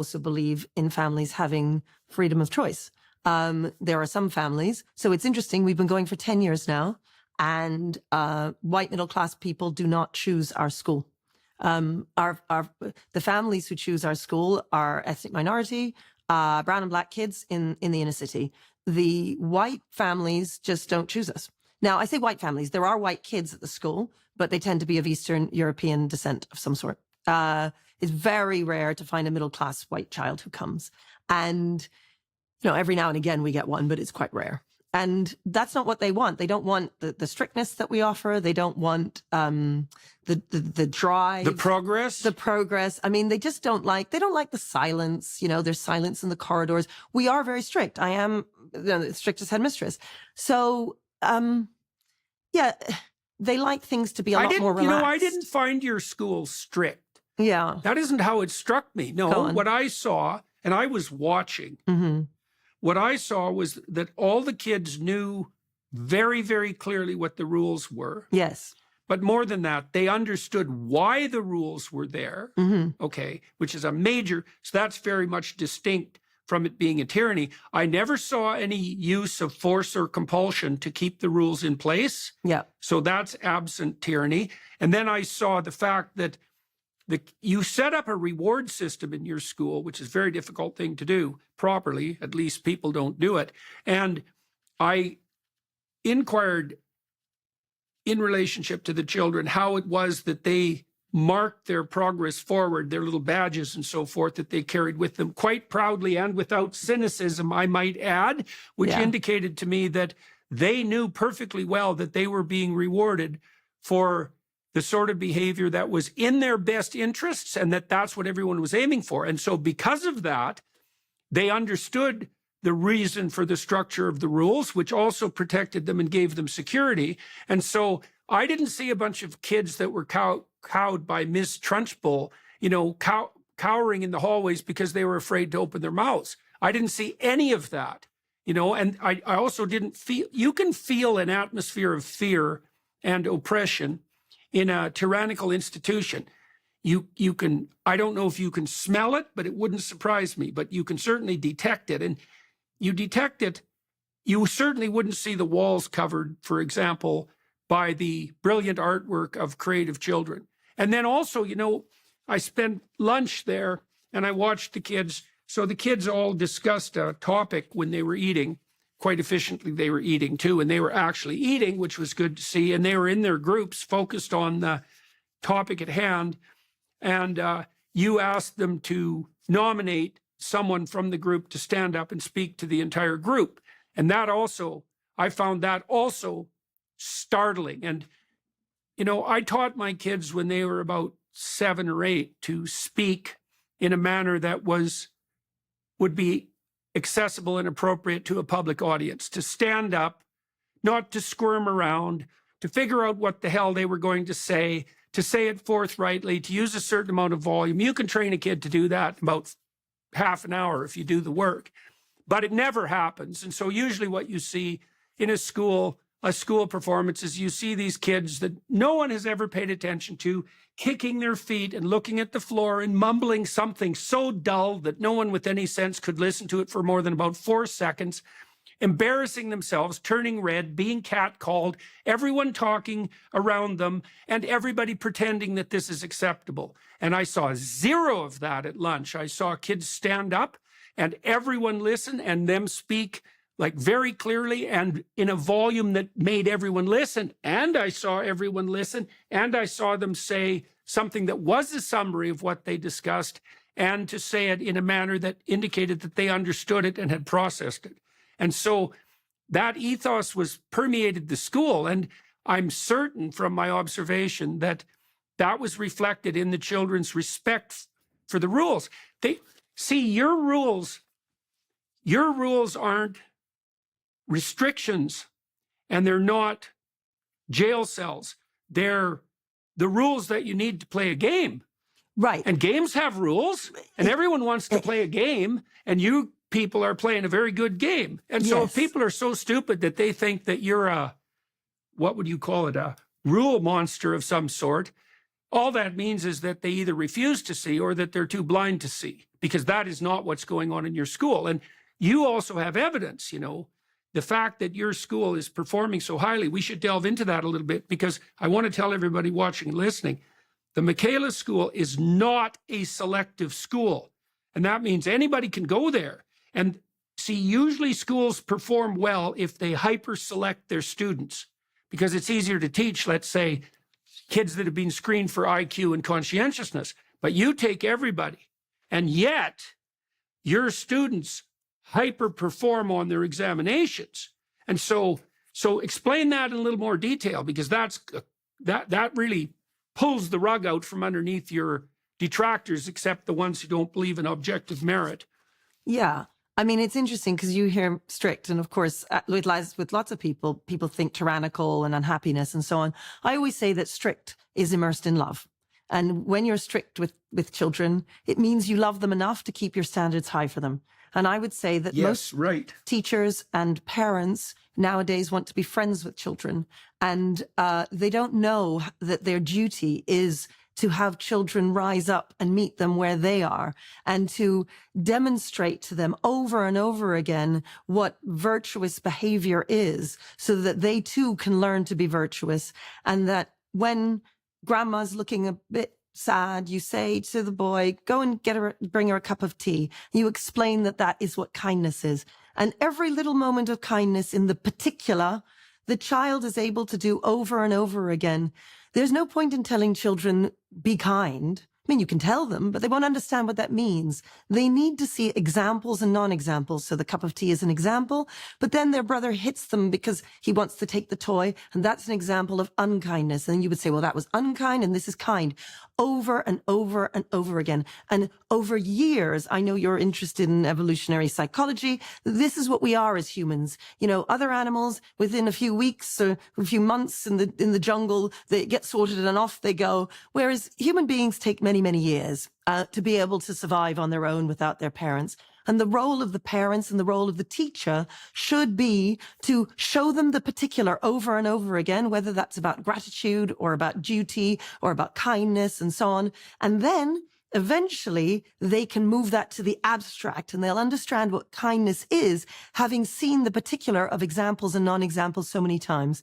also believe in families having freedom of choice. There are some families. So it's interesting. We've been going for 10 years now, and white middle-class people do not choose our school. The families who choose our school are ethnic minority, brown and black kids in the inner city. The white families just don't choose us. Now, I say white families. There are white kids at the school, but they tend to be of Eastern European descent of some sort. It's very rare to find a middle-class white child who comes. And, every now and again we get one, but it's quite rare. And that's not what they want. They don't want the strictness that we offer. They don't want the drive. The progress? I mean, they don't like the silence. There's silence in the corridors. We are very strict. I am the strictest headmistress. So, yeah, they like things to be a lot more relaxed. I didn't find your school strict. Yeah. That isn't how it struck me. No, what I saw, and I was watching, what I saw was that all the kids knew very, very clearly what the rules were. Yes. But more than that, they understood why the rules were there, okay, which is a major, so that's very much distinct from it being a tyranny. I never saw any use of force or compulsion to keep the rules in place. Yeah. So that's absent tyranny. And then I saw the fact that you set up a reward system in your school, which is a very difficult thing to do properly. At least people don't do it. And I inquired in relationship to the children how it was that they marked their progress forward, their little badges and so forth that they carried with them quite proudly and without cynicism, I might add, which indicated to me that they knew perfectly well that they were being rewarded for the sort of behavior that was in their best interests, and that's what everyone was aiming for. And so because of that, they understood the reason for the structure of the rules, which also protected them and gave them security. And so I didn't see a bunch of kids that were cowed by Ms. Trunchbull, cowering in the hallways because they were afraid to open their mouths. I didn't see any of that, and I also didn't feel, you can feel an atmosphere of fear and oppression in a tyrannical institution. You can, I don't know if you can smell it, but it wouldn't surprise me, but you can certainly detect it. And you detect it, you certainly wouldn't see the walls covered, for example, by the brilliant artwork of creative children. And then also, I spent lunch there and I watched the kids. So the kids all discussed a topic when they were eating. Quite efficiently, they were eating too, and they were actually eating, which was good to see. And they were in their groups focused on the topic at hand. And you asked them to nominate someone from the group to stand up and speak to the entire group. And that also, I found that also startling. And, I taught my kids when they were about 7 or 8 to speak in a manner that would be accessible and appropriate to a public audience, to stand up, not to squirm around, to figure out what the hell they were going to say it forthrightly, to use a certain amount of volume. You can train a kid to do that in about half an hour if you do the work, but it never happens. And so usually what you see in a school performance is you see these kids that no one has ever paid attention to, kicking their feet and looking at the floor and mumbling something so dull that no one with any sense could listen to it for more than about 4 seconds, embarrassing themselves, turning red, being catcalled, everyone talking around them, and everybody pretending that this is acceptable. And I saw zero of that at lunch. I saw kids stand up and everyone listen and them speak like very clearly and in a volume that made everyone listen. And I saw everyone listen, and I saw them say something that was a summary of what they discussed, and to say it in a manner that indicated that they understood it and had processed it. And so that ethos was permeated the school. And I'm certain from my observation that that was reflected in the children's respect for the rules. Your rules aren't restrictions, and they're not jail cells. They're the rules that you need to play a game. Right. And games have rules, and everyone wants to play a game, and you people are playing a very good game. And so if people are so stupid that they think that you're what would you call it, a rule monster of some sort, all that means is that they either refuse to see or that they're too blind to see, because that is not what's going on in your school. And you also have evidence, the fact that your school is performing so highly. We should delve into that a little bit, because I want to tell everybody watching and listening, the Michaela School is not a selective school. And that means anybody can go there. And see, usually schools perform well if they hyper select their students, because it's easier to teach, let's say, kids that have been screened for IQ and conscientiousness. But you take everybody, and yet your students hyper perform on their examinations. And so explain that in a little more detail, because that really pulls the rug out from underneath your detractors, except the ones who don't believe in objective merit. Yeah. I mean, it's interesting because you hear strict, and of course, with lots of people think tyrannical and unhappiness and so on. I always say that strict is immersed in love. And when you're strict with children, it means you love them enough to keep your standards high for them. And I would say that most teachers and parents nowadays want to be friends with children, and they don't know that their duty is to have children rise up and meet them where they are, and to demonstrate to them over and over again what virtuous behavior is, so that they too can learn to be virtuous. And that when grandma's looking a bit sad, you say to the boy, go and bring her a cup of tea. You explain that is what kindness is. And every little moment of kindness in the particular, the child is able to do over and over again. There's no point in telling children, be kind. I mean, you can tell them, but they won't understand what that means. They need to see examples and non-examples. So the cup of tea is an example, but then their brother hits them because he wants to take the toy, and that's an example of unkindness. And you would say, well, that was unkind and this is kind, over and over and over again. And over years, I know you're interested in evolutionary psychology. This is what we are as humans. Other animals, within a few weeks or a few months in the jungle, they get sorted and off they go. Whereas human beings take many years to be able to survive on their own without their parents. And the role of the parents and the role of the teacher should be to show them the particular over and over again, whether that's about gratitude or about duty or about kindness and so on. And then eventually they can move that to the abstract, and they'll understand what kindness is, having seen the particular of examples and non-examples so many times.